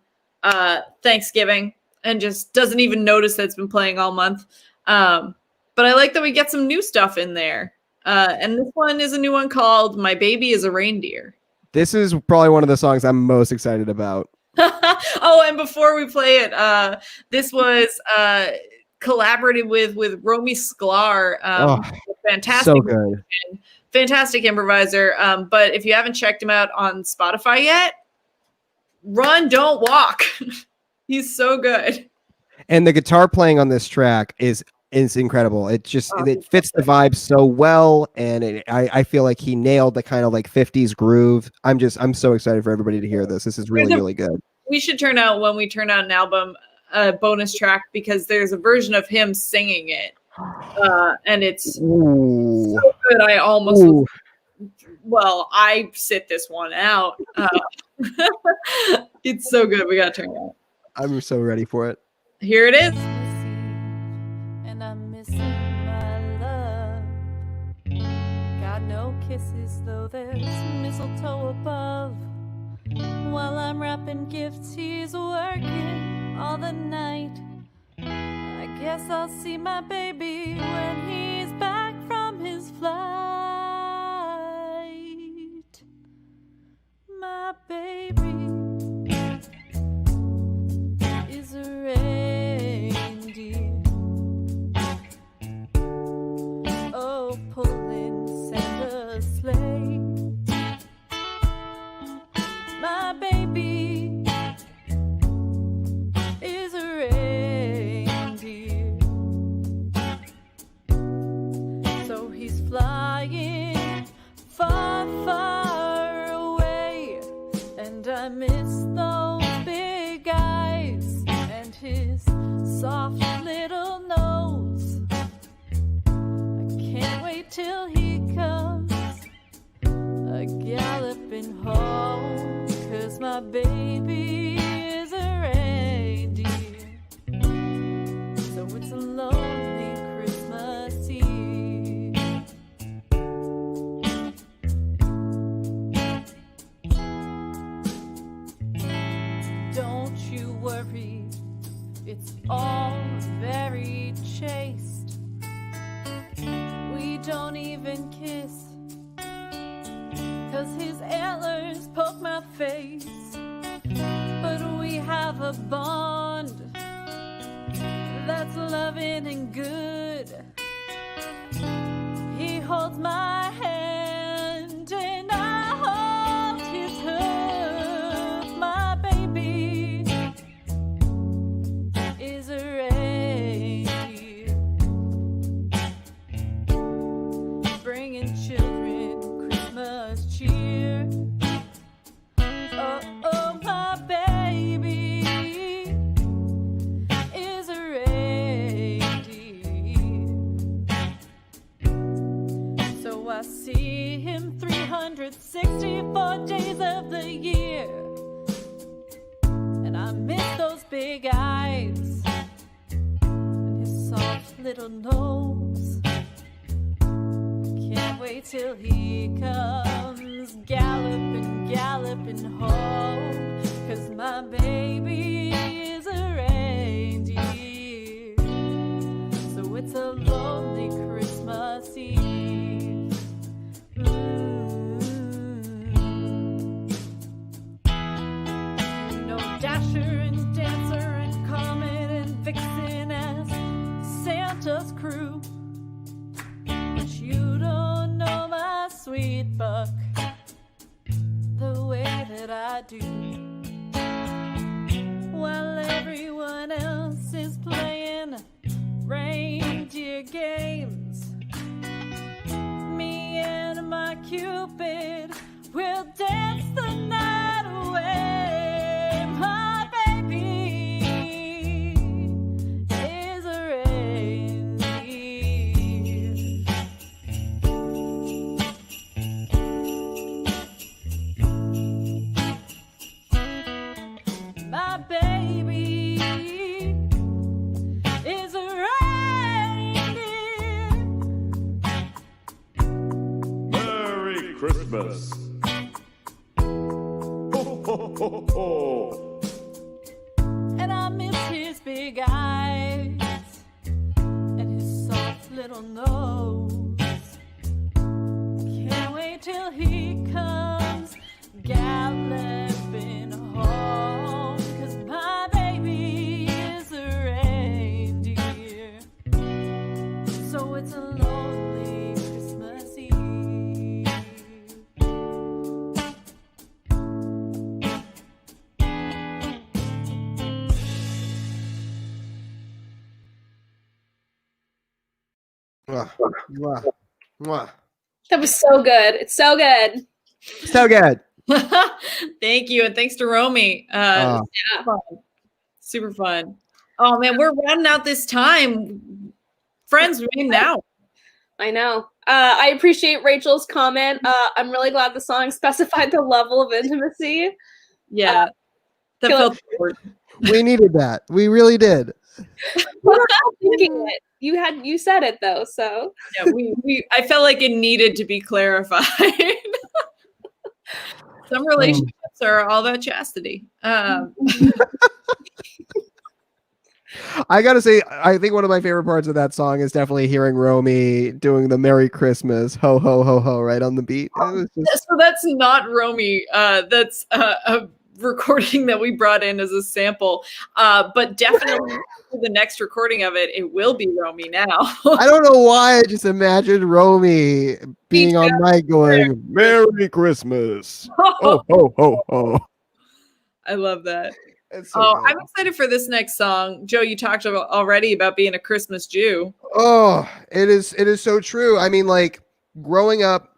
Thanksgiving and just doesn't even notice that it's been playing all month. But I like that we get some new stuff in there. And this one is a new one called My Baby is a Reindeer. This is probably one of the songs I'm most excited about. Oh, and before we play it, this was collaborated with Romy Sklar, fantastic, so good, fantastic improviser. But if you haven't checked him out on Spotify yet, run, don't walk. He's so good. And the guitar playing on this track is incredible. It just it fits the vibe so well, and I feel like he nailed the kind of like 50s groove. I'm so excited for everybody to hear this. This is really good. We should when we turn out an album, a bonus track, because there's a version of him singing it, and it's so good. I almost I sit this one out. It's so good. We gotta turn it out. I'm so ready for it. Here it is. And I'm missing my love. Got no kisses, though there's mistletoe above. While I'm wrapping gifts, he's working all the night. I guess I'll see my baby when he's back from his flight. My baby is a reindeer. Oh, pulling Santa's sleigh. My baby is a reindeer. So he's flying far, far away. And I miss those big eyes and his soft little nose. I can't wait till he comes a-galloping home, 'cause my baby is a reindeer. So it's a lonely Christmas Eve. Don't you worry, it's all very chaste. We don't even kiss, 'cause his antlers poke my face. But we have a bond that's loving and good. He holds my hand and I hold his hoof. My baby is a reindeer, bringing children Christmas cheer. Oh, oh, my baby him 364 days of the year. And I miss those big eyes and his soft little nose. Can't wait till he comes galloping, galloping home. 'Cause my baby is a reindeer. So it's a lonely Christmas Eve. No Dasher and Dancer and Comet and Vixen as Santa's crew. But you don't know my sweet buck the way that I do. While everyone else is playing reindeer games, me and my Cupid will dance the night away. My baby is a reindeer. My baby is a reindeer. Merry Christmas. Ho, ho, ho, ho. And I miss his big eyes and his soft little nose. Can't wait till he comes galloping home. 'Cause my baby is a reindeer. So it's a lonely Christmas Eve. Mwah, mwah, mwah. That was so good. It's so good. So good. Thank you, and thanks to Romy. Ah. Yeah. Fun. Super fun. Oh man, we're rounding out this time. Friends, right now. I know. I appreciate Rachel's comment. I'm really glad the song specified the level of intimacy. Yeah. That feel felt forward. We needed that. We really did. We were all thinking it. You said it though, so Yeah, I felt like it needed to be clarified. Some relationships are all about chastity. I gotta say, I think one of my favorite parts of that song is definitely hearing Romy doing the "Merry Christmas" ho ho ho ho right on the beat. It was just, So that's not Romy. That's a recording that we brought in as a sample. But definitely for the next recording of it, it will be Romy now. I don't know why I just imagined Romy being on mic going "Merry Christmas" ho ho ho ho. I love that. It's so good. I'm excited for this next song. Joe, you talked already about being a Christmas Jew. Oh, it is so true. I mean, like growing up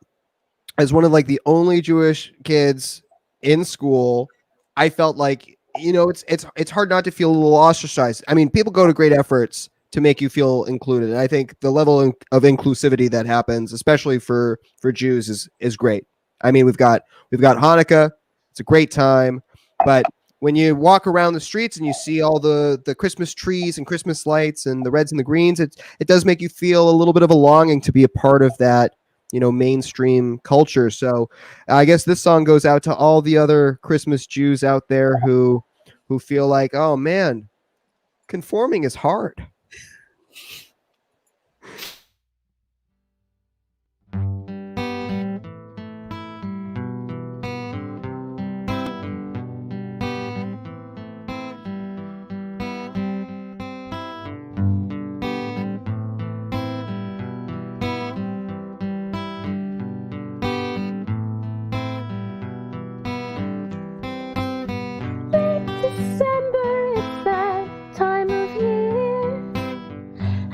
as one of like the only Jewish kids in school, I felt like, you know, it's hard not to feel a little ostracized. I mean, people go to great efforts to make you feel included. And I think the level of inclusivity that happens, especially for Jews, is great. I mean, we've got Hanukkah. It's a great time, but when you walk around the streets and you see all the Christmas trees and Christmas lights and the reds and the greens, it does make you feel a little bit of a longing to be a part of that, you know, mainstream culture. So I guess this song goes out to all the other Christmas Jews out there who feel like, oh man, conforming is hard. December, it's that time of year.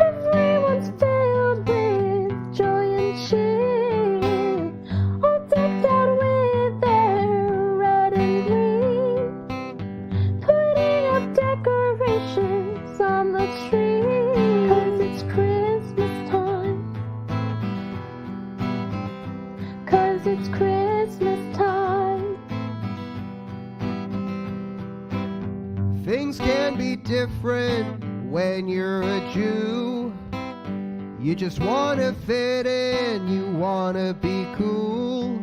Everyone's feeling 'cause it's Christmas time. Things can be different when you're a Jew. You just wanna fit in, you wanna be cool.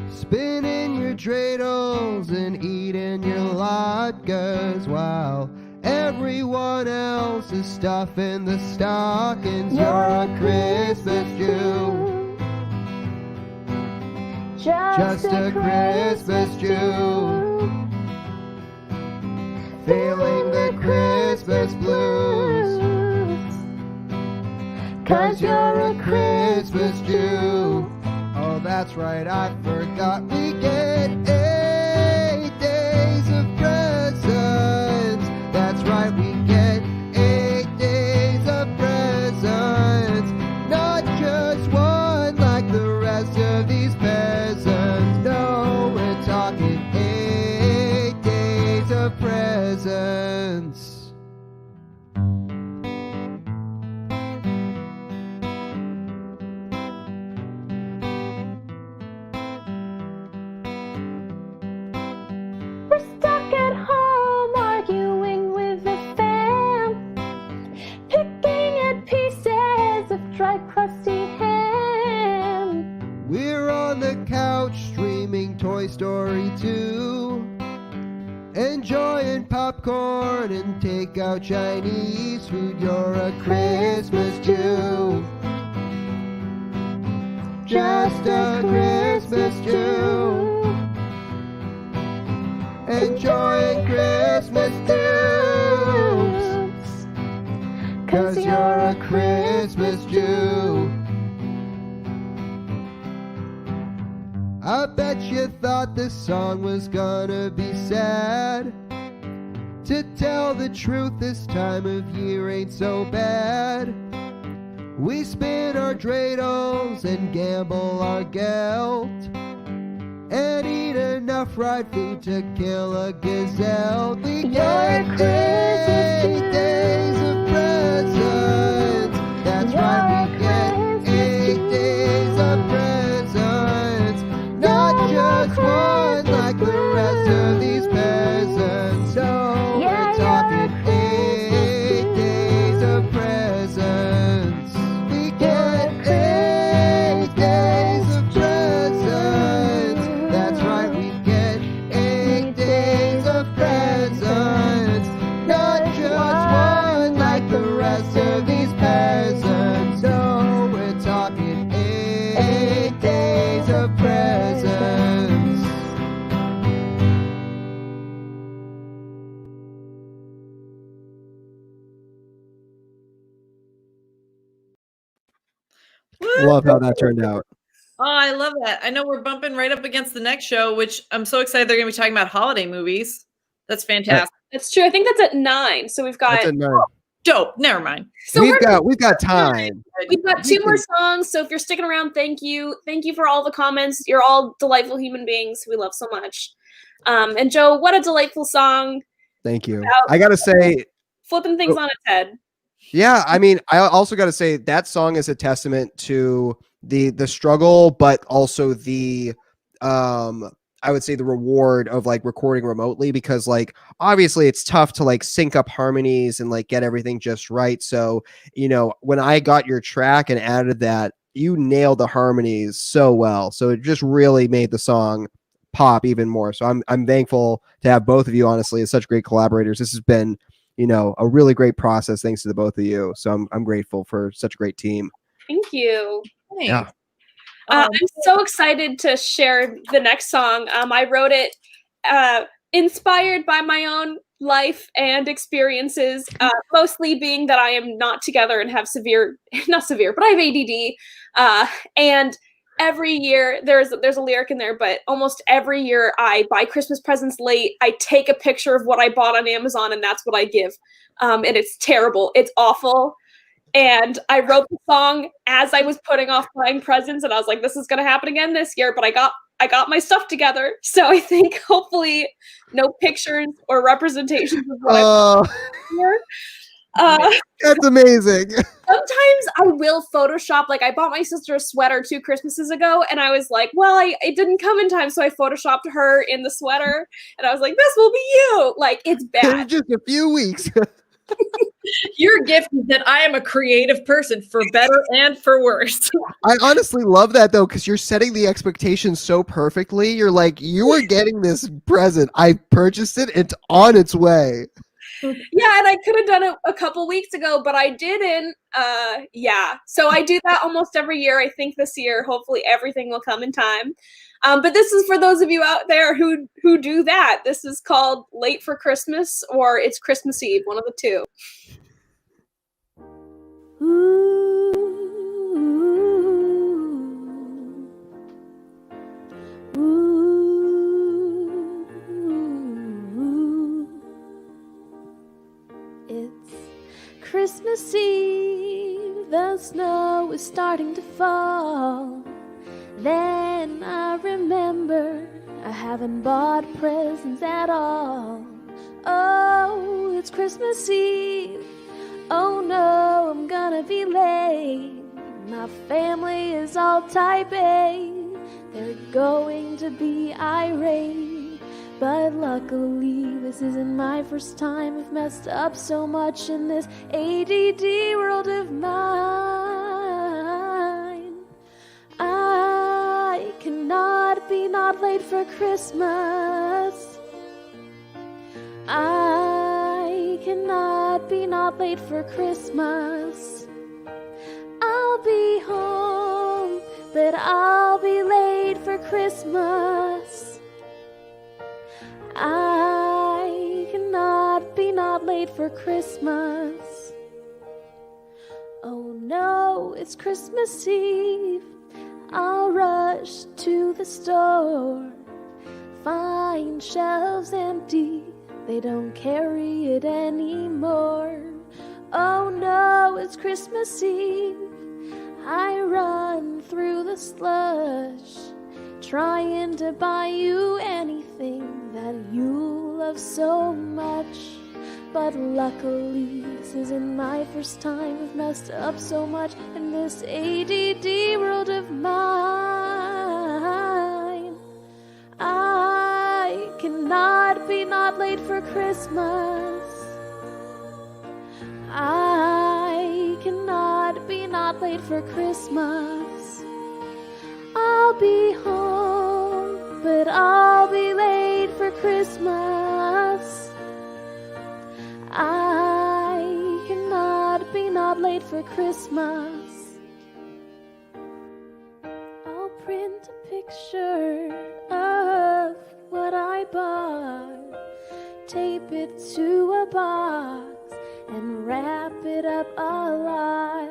Spinning your dreidels and eating your latkes while everyone else is stuffing the stockings. You're a Christmas Jew. Just a Christmas Jew. Feeling the Christmas blues. 'Cause you're a Christmas Jew. Oh, that's right, I forgot we get 8 days of presents. That's right, we get 8 days of presents. Not just one like the rest of these peasants. No, we're talking 8 days of presents. We're stuck at home arguing with the fam, picking at pieces of dry crusty ham. We're on the couch streaming Toy Story 2, enjoying popcorn and takeout Chinese food. You're a Christmas Jew. Just a Christmas Jew. Enjoying Christmas tunes. 'Cause you're a Christmas Jew. I bet you thought this song was gonna be sad. To tell the truth, this time of year ain't so bad. We spin our dreidels and gamble our gelt, and eat enough fried food to kill a gazelle. We get 8 days of presents. That's right, we get 8 days of presents. Not just one like the rest of these peasants. So we're talking 8 days of presents. We get 8 days of presents. That's right, we get 8 days of presents. Not just one like the rest of these peasants. So we're talking 8 days of presents. Love how that turned out. Oh, I love that. I know we're bumping right up against the next show, which I'm so excited they're going to be talking about holiday movies. That's fantastic. That's true. I think that's at 9. So we've got That's a no. Dope. Never mind. so we've we're- got time. We've got 2 more songs, so if you're sticking around, thank you. Thank you for all the comments. You're all delightful human beings we love so much. And Joe, what a delightful song. Thank you. Without- I gotta say, Flipping things on its head. yeah, I mean, I also got to say that song is a testament to the struggle, but also the I would say the reward of like recording remotely, because like obviously it's tough to like sync up harmonies and like get everything just right. So, you know, when I got your track and added that, you nailed the harmonies so well. So it just really made the song pop even more. So I'm thankful to have both of you, honestly, as such great collaborators. This has been, you know, a really great process thanks to the both of you. So I'm grateful for such a great team. Thank you. Thanks. Yeah. I'm so excited to share the next song. I wrote it inspired by my own life and experiences, mostly being that I am not together and have not severe, but I have ADD. And every year there's a lyric in there, but almost every year I buy Christmas presents late. I take a picture of what I bought on Amazon and that's what I give. And it's terrible. It's awful. And I wrote the song as I was putting off buying presents, and I was like, this is going to happen again this year, but I got my stuff together. So I think hopefully no pictures or representations of what I here. That's amazing. Sometimes I will Photoshop, like I bought my sister a sweater 2 Christmases ago, and I was like, well, it didn't come in time, so I Photoshopped her in the sweater, and I was like, this will be you. Like, it's In bad. just a few weeks. Your gift is that I am a creative person, for better and for worse. I honestly love that though, because you're setting the expectations so perfectly. You're like, you are getting this present. I purchased it. It's on its way. Yeah, and I could have done it a couple weeks ago, but I didn't. Yeah, so I do that almost every year. I think this year, hopefully, everything will come in time. But this is for those of you out there who do that. This is called late for Christmas, or it's Christmas Eve, one of the two. It's Christmas Eve, the snow is starting to fall. Then I remember I haven't bought presents at all. Oh, it's Christmas Eve. Oh no, I'm gonna be late. My family is all type A. They're going to be irate. But luckily, this isn't my first time. I've messed up so much in this ADD world of mine. I cannot be not late for Christmas. I cannot be not late for Christmas. I'll be home, but I'll be late for Christmas. I cannot be not late for Christmas. Oh no, it's Christmas Eve. I'll rush to the store, find shelves empty. They don't carry it anymore. Oh no, it's Christmas Eve. I run through the slush, trying to buy you anything that you love so much. But luckily, this isn't my first time. I've messed up so much in this ADD world of mine. I cannot be not late for Christmas. I cannot be not late for Christmas. I'll be home, but I'll be late for Christmas. I cannot be not late for Christmas. I'll print a picture of what I bought, tape it to a box, and wrap it up a lot.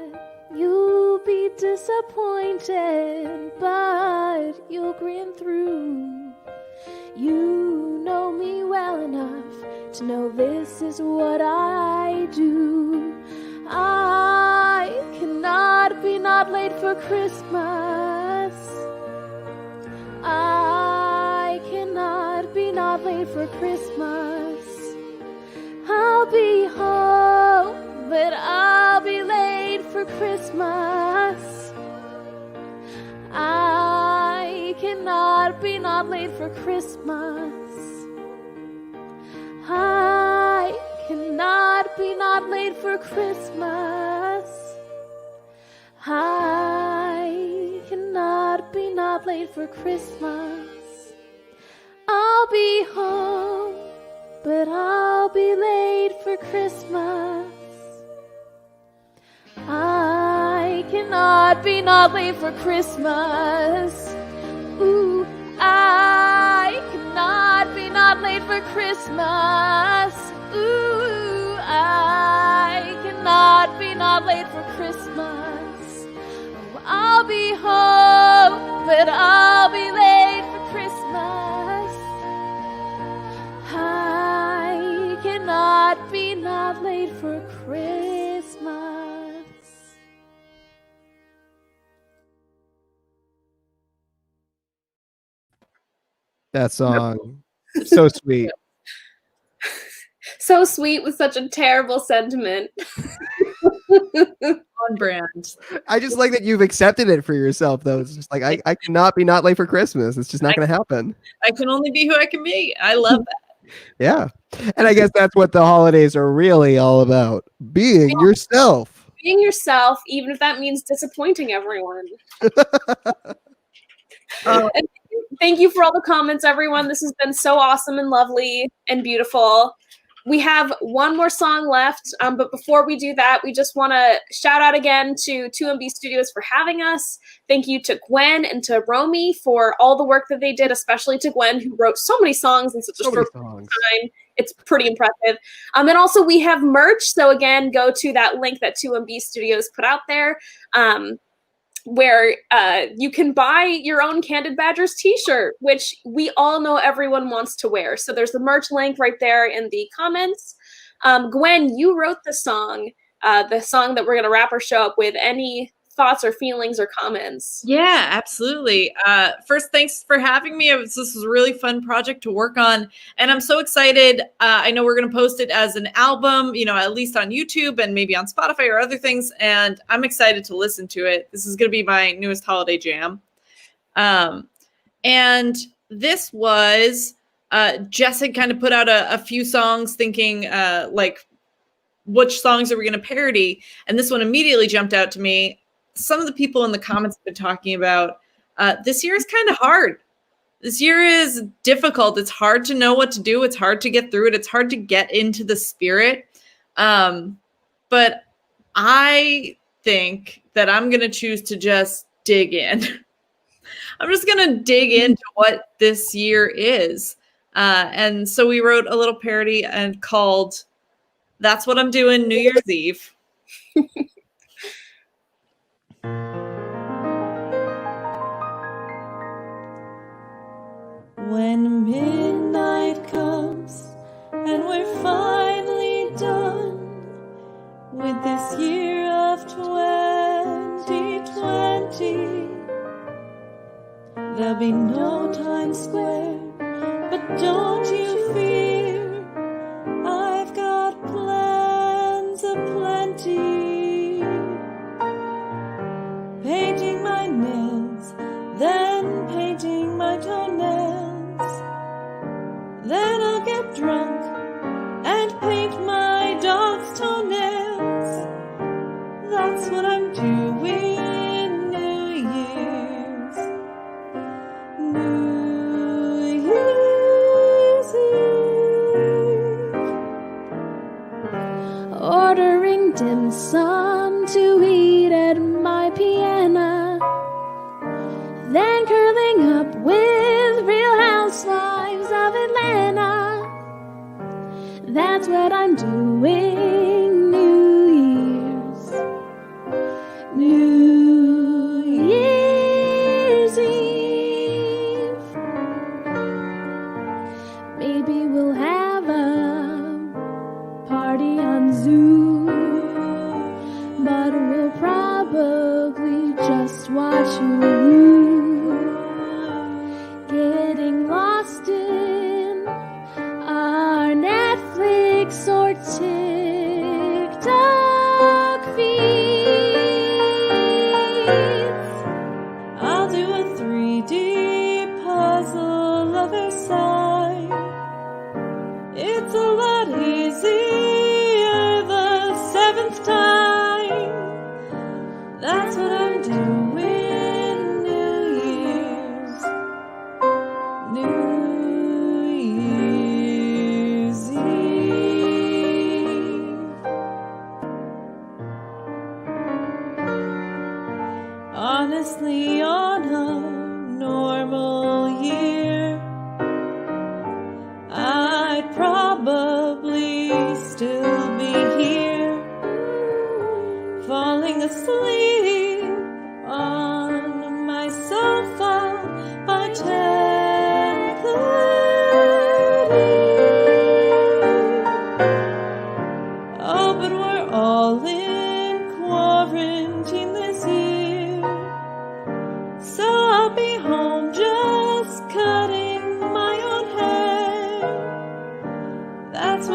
You'll be disappointed, but you'll grin through. You know me well enough to know this is what I do. I cannot be not late for Christmas. I cannot be not late for Christmas. I'll be home, but I'll be late for Christmas. I cannot be not late for Christmas. I cannot be not late for Christmas. I cannot be not late for Christmas. I'll be home, but I'll be late for Christmas. I cannot be not late for Christmas. Ooh, I cannot be not late for Christmas. Ooh, I cannot be not late for Christmas. Oh, I'll be home, but I'll be late for Christmas. I cannot be not late for Christmas. That song, so sweet. So sweet with such a terrible sentiment. On brand. I just like that you've accepted it for yourself, though. It's just like I cannot be not late for Christmas. It's just not going to happen. I can only be who I can be. I love that. Yeah, and I guess that's what the holidays are really all about: being yourself. Being yourself, even if that means disappointing everyone. And thank you for all the comments, everyone. This has been so awesome and lovely and beautiful. We have one more song left, but before we do that, we just want to shout out again to 2MB Studios for having us. Thank you to Gwen and to Romy for all the work that they did, especially to Gwen, who wrote so many songs in such a short time. It's pretty impressive. And also we have merch. So again, go to that link that 2MB Studios put out there, where you can buy your own Candid Badgers t-shirt, which we all know everyone wants to wear. So there's the merch link right there in the comments. Gwen, you wrote the song that we're going to wrap our show up with. Any thoughts or feelings or comments? Yeah, absolutely. First, thanks for having me. This was a really fun project to work on, and I'm so excited. I know we're going to post it as an album, at least on YouTube and maybe on Spotify or other things, and I'm excited to listen to it. This is going to be my newest holiday jam. And this was, Jess had kind of put out a few songs thinking like, which songs are we going to parody? And this one immediately jumped out to me. Some of the people in the comments have been talking about this year is kind of hard. This year is difficult. It's hard to know what to do. It's hard to get through it. It's hard to get into the spirit. But I think that I'm going to choose to just dig in. I'm just going to dig into what this year is. And so we wrote a little parody and called That's What I'm Doing New Year's Eve. When midnight comes and we're finally done with this year of 2020, there'll be no Times Square, but don't you fear, I've got plans aplenty. Painting my nails, then painting my toenails. Then I'll get drunk and paint my dog's toenails. That's what I'm doing New Year's. New Year's Eve. Ordering dim sum to eat at my piano. Then curling up with Real Housewives of Atlanta. That's what I'm doing New Year's. New Year's Eve. Maybe we'll have a party on Zoom, but we'll probably just watch you. Getting lost in our Netflix or TikTok feeds. I'll do a 3D puzzle of Versailles. It's a lot easier the 7th time. That's what I'm doing New Year's. New Year's Eve. Honestly, on a normal year, I'd probably still be here, falling asleep on my sofa by 10:30. Oh, but we're all in quarantine this year, so I'll be home just cutting my own hair. That's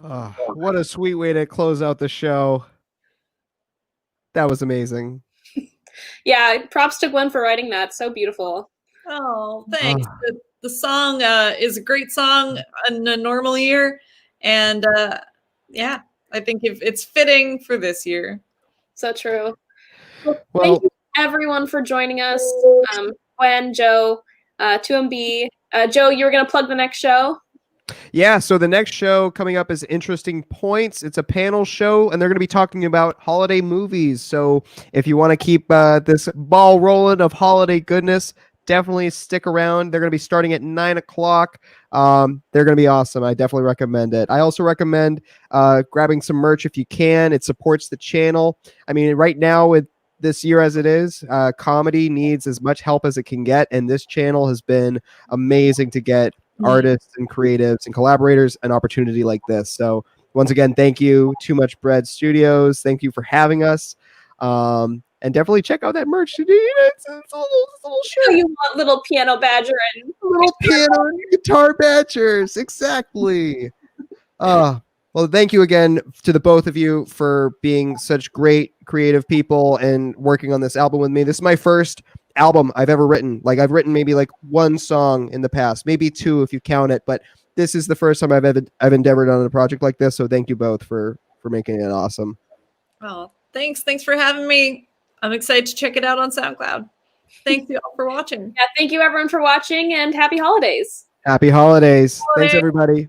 What a sweet way to close out the show. That was amazing. Yeah, props to Gwen for writing that. So beautiful. Oh, thanks. The song is a great song in a normal year, and yeah, I think if it's fitting for this year. So true. Well, Thank you everyone for joining us. Gwen, Joe, 2MB. Joe, you were going to plug the next show? yeah, so the next show coming up is Interesting Points. It's a panel show, and they're going to be talking about holiday movies. So if you want to keep this ball rolling of holiday goodness, definitely stick around. They're going to be starting at 9 o'clock. They're going to be awesome. I definitely recommend it. I also recommend grabbing some merch if you can. It supports the channel. I mean, right now with this year as it is, comedy needs as much help as it can get, and this channel has been amazing to get artists and creatives and collaborators an opportunity like this. So once again, thank you, Too Much Bread Studios. Thank you for having us. And definitely check out that merch. It's a little shirt. You want little piano badger and Little piano and guitar badgers. Exactly. Well, thank you again to the both of you for being such great creative people and working on this album with me. This is my first album I've ever written. Like I've written maybe like one song in the past, maybe two if you count it, but this is the first time I've endeavored on a project like this. So thank you both for making it awesome. Oh, thanks for having me. I'm excited to check it out on SoundCloud. Thank you all for watching. Yeah, thank you everyone for watching, and happy holidays. Happy holidays. Thanks everybody.